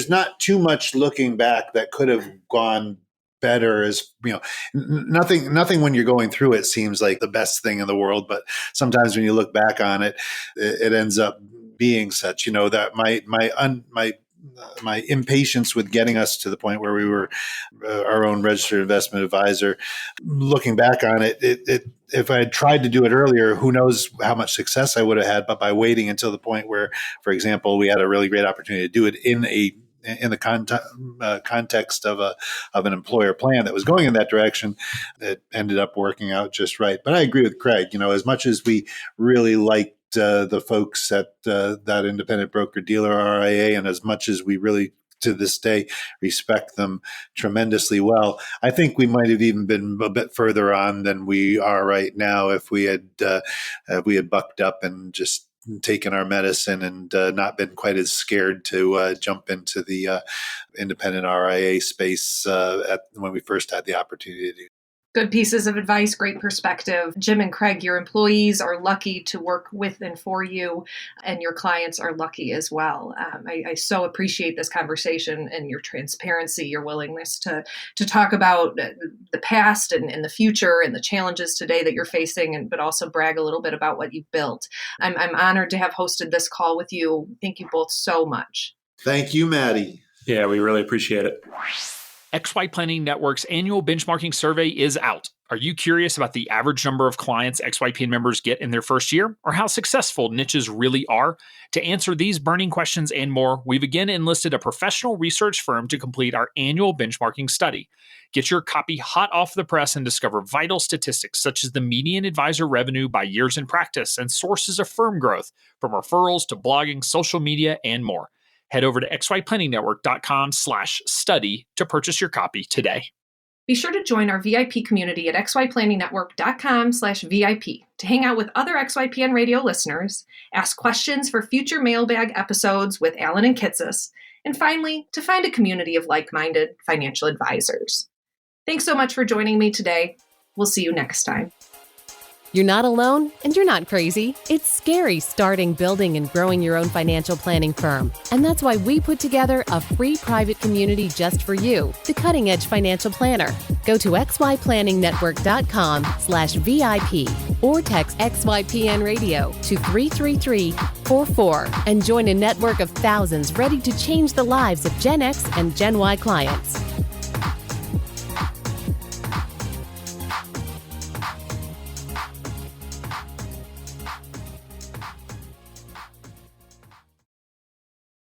not too much looking back that could have gone better. As nothing when you're going through it seems like the best thing in the world, but sometimes when you look back on it, it ends up being such. That my impatience with getting us to the point where we were our own registered investment advisor. Looking back on it, if I had tried to do it earlier, who knows how much success I would have had. But by waiting until the point where, for example, we had a really great opportunity to do it in the context of an employer plan that was going in that direction, it ended up working out just right. But I agree with Craig. As much as we really liked the folks at that independent broker-dealer RIA, and as much as we really to this day respect them tremendously well, I think we might have even been a bit further on than we are right now if we had bucked up and just taken our medicine and not been quite as scared to jump into the independent RIA space when we first had the opportunity to do. Good pieces of advice, great perspective. Jim and Craig, your employees are lucky to work with and for you, and your clients are lucky as well. I so appreciate this conversation and your transparency, your willingness to talk about the past and the future and the challenges today that you're facing, but also brag a little bit about what you've built. I'm honored to have hosted this call with you. Thank you both so much. Thank you, Maddie. Yeah, we really appreciate it. XY Planning Network's annual benchmarking survey is out. Are you curious about the average number of clients XYPN members get in their first year, or how successful niches really are? To answer these burning questions and more, we've again enlisted a professional research firm to complete our annual benchmarking study. Get your copy hot off the press and discover vital statistics such as the median advisor revenue by years in practice and sources of firm growth, from referrals to blogging, social media, and more. Head over to xyplanningnetwork.com/study to purchase your copy today. Be sure to join our VIP community at xyplanningnetwork.com/VIP to hang out with other XYPN radio listeners, ask questions for future mailbag episodes with Alan and Kitsis, and finally, to find a community of like-minded financial advisors. Thanks so much for joining me today. We'll see you next time. You're not alone, and you're not crazy. It's scary starting, building, and growing your own financial planning firm. And that's why we put together a free private community just for you, the Cutting Edge Financial Planner. Go to xyplanningnetwork.com/VIP or text XYPN Radio to 33344 and join a network of thousands ready to change the lives of Gen X and Gen Y clients.